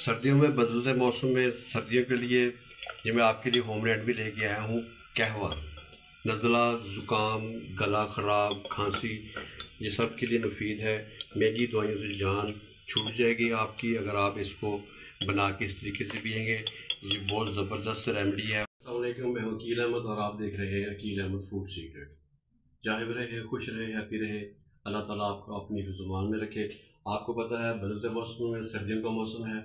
सर्दियों में बदलते मौसम में सर्दियों के लिए ये मैं आपके लिए होम रेमेडी भी लेके आया हूँ। कहवा, नज़ला, ज़ुकाम, गला ख़राब, खांसी, ये सब के लिए मुफीद है। महंगी दवाइयों से जान छूट जाएगी आपकी अगर आप इसको बना के इस तरीके से पिएंगे। ये बहुत ज़बरदस्त रेमेडी है। अस्सलाम वालेकुम, मैं वकील अहमद और आप देख रहे हैं वकील अहमद फूड सीक्रेट। जाहिर रहे, खुश रहे, हैप्पी रहे। अल्लाह ताला आपको अपनी ज़ुबान में रखे। आपको पता है बदलते मौसम में सर्दियों का मौसम है,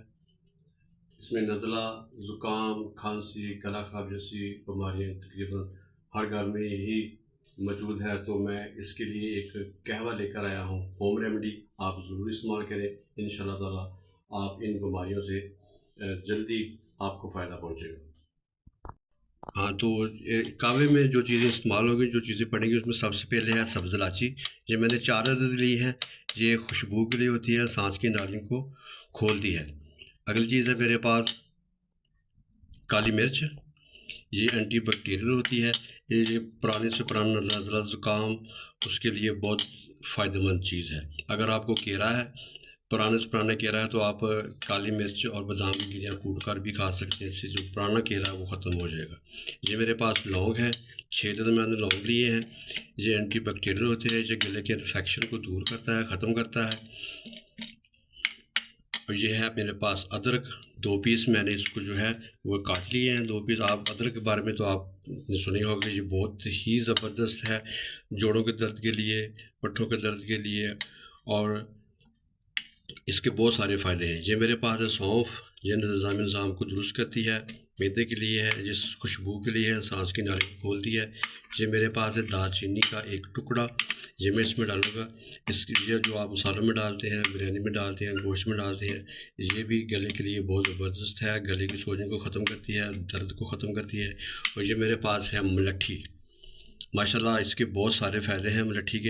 इसमें नज़ला, ज़ुकाम, खांसी, गला ख़राब जैसी बीमारियाँ तकरीबन हर घर में यही मौजूद है। तो मैं इसके लिए एक कहवा लेकर आया हूँ, होम रेमेडी। आप ज़रूर इस्तेमाल करें, इंशाल्लाह ताला आप इन बीमारियों से जल्दी आपको फ़ायदा पहुँचेगा। हाँ, तो कहवे में जो चीज़ें इस्तेमाल होंगी, जो चीज़ें पड़ेंगी, उसमें सबसे पहले है सब्ज़ इलायची। ये मैंने 4 अदद ली है। ये खुशबू के लिए होती है, सांस की नालियों को खोलती है। अगली चीज़ है मेरे पास काली मिर्च। ये एंटी बैक्टीरियल होती है। ये पुराने से पुराना नज़ला ज़ुकाम उसके लिए बहुत फ़ायदेमंद चीज़ है। अगर आपको केरा है, पुराने से पुराना केरा है, तो आप काली मिर्च और बादाम की गिरियाँ कूट कर भी खा सकते हैं। इससे जो पुराना केरा है वो ख़त्म हो जाएगा। ये मेरे पास लौंग है, 6 अदद मैंने लौंग लिए हैं। ये एंटी बैक्टीरियल होती है, ये गले के इन्फेक्शन को दूर करता है, ख़त्म करता है। और ये है मेरे पास अदरक, 2 पीस मैंने इसको जो है वो काट लिए हैं, 2 पीस। आप अदरक के बारे में तो आपने सुनी होगी, ये बहुत ही ज़बरदस्त है जोड़ों के दर्द के लिए, पट्ठों के दर्द के लिए, और इसके बहुत सारे फ़ायदे हैं। ये मेरे पास है सौंफ, ये निज़ाम को दुरुस्त करती है, मैदे के लिए है, जिस खुशबू के लिए है, सांस की नाली को खोलती है। ये मेरे पास है दालचीनी का एक टुकड़ा, ये मैं इसमें डालूँगा। ये जो आप मसालों में डालते हैं, बिरयानी में डालते हैं, गोश्त में डालते हैं, ये भी गले के लिए बहुत ज़बरदस्त है। गले की सोजन को ख़त्म करती है, दर्द को ख़त्म करती है। और ये मेरे पास है मुलट्ठी। माशाल्लाह इसके बहुत सारे फ़ायदे हैं मुलट्ठी के।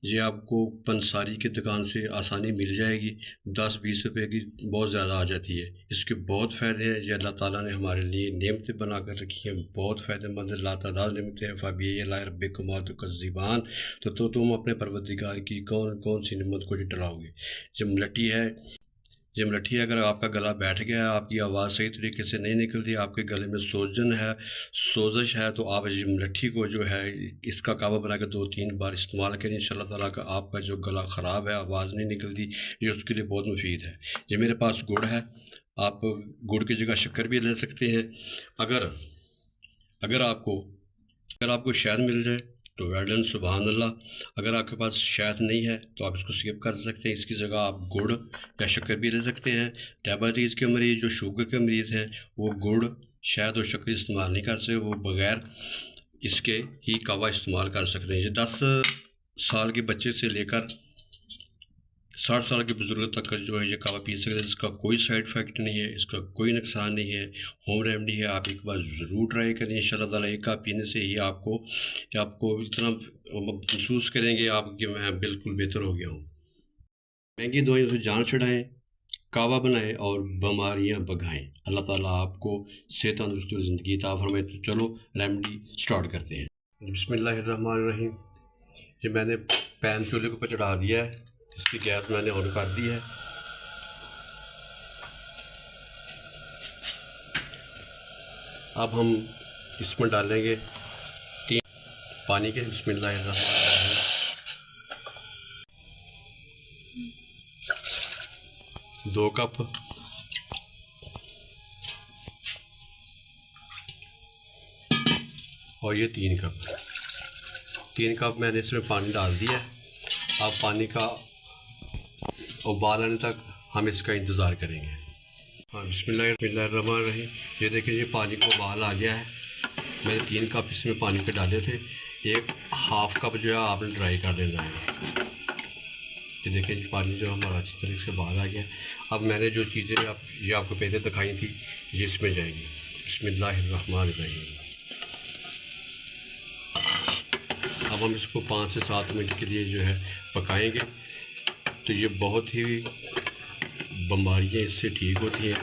ये आपको पंसारी की दुकान से आसानी मिल जाएगी, 10-20 रुपए की बहुत ज़्यादा आ जाती है। इसके बहुत फ़ायदे हैं। ये अल्लाह ताला ने हमारे लिए नेमतें बना कर रखी हैं, बहुत फ़ायदेमंद है, लातादाद नेमतें हैं। फ़बिअय्यि रब्बिकुमा तुकज़्ज़िबान। तो तुम अपने परवरदिगार की कौन कौन सी नेमत को झुटलाओगे। जो मुलट्ठी है, ये मुलट्ठी है, अगर आपका गला बैठ गया है, आपकी आवाज़ सही तरीके से नहीं निकलती, आपके गले में सोजन है, सोजिश है, तो आप ये मुलट्ठी को जो है इसका कावा बना कर 2-3 बार इस्तेमाल करें। इंशाल्लाह ताला का आपका जो गला ख़राब है, आवाज़ नहीं निकलती, ये उसके लिए बहुत मुफीद है। ये मेरे पास गुड़ है, आप गुड़ की जगह शक्कर भी ले सकते हैं। अगर अगर आपको अगर आपको शहद मिल जाए तो वेल डन, सुभान अल्लाह। अगर आपके पास शहद नहीं है तो आप इसको स्किप कर सकते हैं, इसकी जगह आप गुड़ या शक्कर भी ले सकते हैं। डायबिटीज़ के मरीज़, जो शुगर के मरीज़ हैं, वो गुड़, शहद और शक्कर इस्तेमाल नहीं कर सकते, वो बग़ैर इसके ही कावा इस्तेमाल कर सकते हैं। ये 10 साल के बच्चे से लेकर 60 साल के बुज़ुर्ग तक का जो है ये कावा पी सकते हैं। इसका कोई साइड इफ़ेक्ट नहीं है, इसका कोई नुकसान नहीं है, होम रेमेडी है। आप एक बार ज़रूर ट्राई करें, इंशाल्लाह ताला एक कप पीने से ही आपको इतना महसूस करेंगे आप कि मैं बिल्कुल बेहतर हो गया हूँ। महंगी दवाइयों से जान छुड़ाएँ, कावा बनाएँ और बीमारियाँ भगाएँ। अल्लाह ताला आपको सेहत तंदुरुस्ती और ज़िंदगी अता फरमाए। तो चलो रेमेडी स्टार्ट करते हैं। बिस्मिल्लाहिर्रहमानिर्रहीम। ये मैंने पैन चूल्हे के ऊपर चढ़ा दिया है, इसकी गैस मैंने ऑन कर दी है। अब हम इसमें डालेंगे 3 पानी के। बिस्मिल्लाहिर्रहमानिर्रहीम। 2 कप, और ये 3 कप मैंने इसमें पानी डाल दिया है। अब पानी का उबाल आने तक हम इसका इंतज़ार करेंगे। हाँ, बिस्मिल्लाहिर्रहमानिर्रहीम। ये देखिए, ये पानी को उबाल आ गया है। मैंने 3 कप इसमें पानी के डाले थे, एक हाफ़ कप जो है आपने ड्राई कर लेना है। ये देखिए, ये पानी जो हमारा अच्छी तरीके से बाहर आ गया। अब मैंने जो चीज़ें ये आपको पहले दिखाई थी, ये इसमें जाएगी। बिस्मिल्लाहिर्रहमानिर्रहीम। अब हम इसको 5 से 7 मिनट के लिए जो है पकाएंगे। तो ये बहुत ही बीमारियाँ इससे ठीक होती हैं।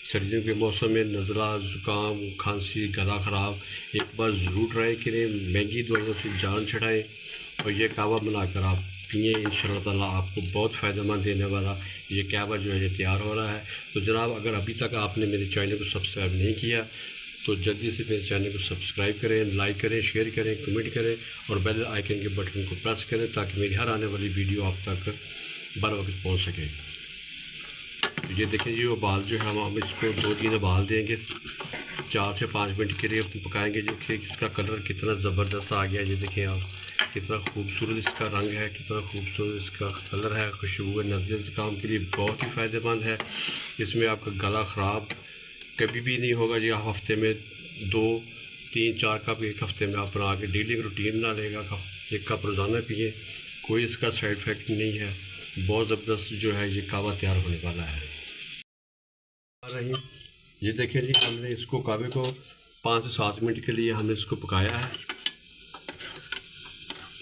सर्दियों के मौसम में नज़ला, ज़ुकाम, खांसी, गला ख़राब एक बार ज़रूर ट्राई करें। महंगी दवाइयों से जान छुड़ाएं और ये कावा बनाकर आप पिए, इंशाअल्लाह ताला आपको बहुत फ़ायदेमंद देने वाला ये कहवा जो है ये तैयार हो रहा है। तो जनाब, अगर अभी तक आपने मेरे चैनल को सब्सक्राइब नहीं किया तो जल्दी से मेरे चैनल को सब्सक्राइब करें, लाइक करें, शेयर करें, कमेंट करें और बेल आइकन के बटन को प्रेस करें ताकि मेरी हर आने वाली वीडियो आप तक बर वक्त पहुँच सके। तो ये देखें जी, वो बाल जो है हम इसको 2-3 बाल देंगे, 4 से 5 मिनट के लिए पकाएंगे। देखिए इसका कलर कितना ज़बरदस्त आ गया, ये देखें आप, कितना खूबसूरत इसका रंग है, कितना खूबसूरत इसका कलर है, खुशबू है, नज़ले ज़ुकाम के लिए बहुत ही फ़ायदेमंद है। इसमें आपका गला ख़राब कभी भी नहीं होगा जी। आप हफ्ते में 2-3-4 कप एक हफ्ते में आप बना के डेली रूटीन ना लेगा, एक कप रोज़ाना पिए, कोई इसका साइड इफ़ेक्ट नहीं है। बहुत ज़बरदस्त जो है ये कहवा तैयार होने वाला है। ये देखें जी, हमने इसको कहवे को 5 से 7 मिनट के लिए हमने इसको पकाया है।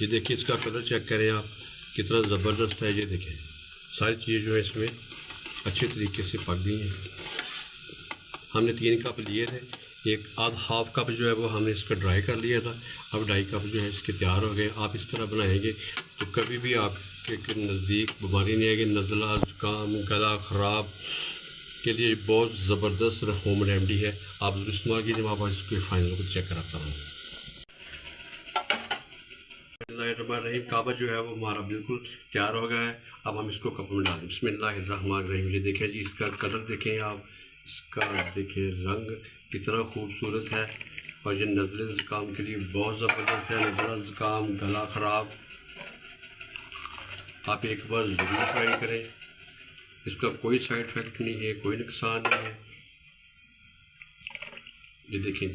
ये देखिए इसका कलर चेक करें आप, कितना ज़बरदस्त है। ये देखें सारी चीज़ें जो है इसमें अच्छे तरीके से पक गई हैं। हमने 3 कप लिए थे, एक हाफ कप जो है वो हमने इसका ड्राई कर लिया था, अब 2.5 कप जो है इसके तैयार हो गए। आप इस तरह बनाएंगे तो कभी भी आपके नज़दीक बीमारी नहीं आएगी। नज़ला, ज़ुकाम, गला ख़राब के लिए बहुत ज़बरदस्त होम रेमेडी है, आप ज़रूर इस्तेमाल कीजिए। मैं आपको इसके फाइनल को चेक कराता हूँ। कहवा जो है वो हमारा बिल्कुल तैयार हो गया है। अब हम इसको कप में डालें। बिस्मिल्लाहिर्रहमानिर्रहीम। ये देखें जी, इसका कलर देखें आप, इसका देखिए रंग कितना खूबसूरत है और ये नज़ले ज़ुकाम के लिए बहुत ज़बरदस्त है। नज़ला ज़ुकाम, गला ख़राब, आप एक बार ज़रूर ट्राई करें। इसका कोई साइड इफ़ेक्ट नहीं है, कोई नुकसान नहीं है। ये देखें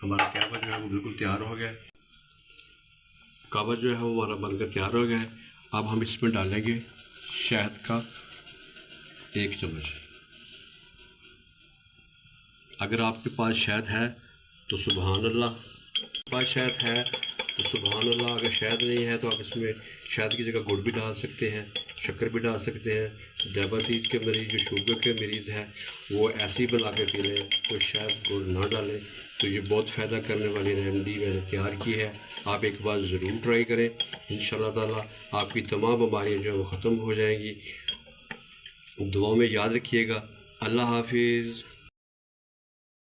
हमारा कहवा जो है वो बिल्कुल तैयार हो गया है। कहवा जो है वो हमारा बनकर तैयार हो गया है। अब हम इसमें डालेंगे शहद का 1 चम्मच। अगर आपके पास शहद है तो सुभान अल्लाह, पास शहद है तो सुभान अल्लाह। अगर शहद नहीं है तो आप इसमें शहद की जगह गुड़ भी डाल सकते हैं, शक्कर भी डाल सकते हैं। डायबिटीज़ के मरीज़, जो शुगर के मरीज़ हैं, वो ऐसे ही बना के पी लें, तो शहद गुड़ ना डालें। तो ये बहुत फ़ायदा करने वाली रेमेडी मैंने तैयार की है, आप एक बार ज़रूर ट्राई करें। इंशाअल्लाह ताला आपकी तमाम बीमारियाँ जो है वो ख़त्म हो जाएंगी। दुआ में याद रखिएगा। अल्लाह हाफिज़।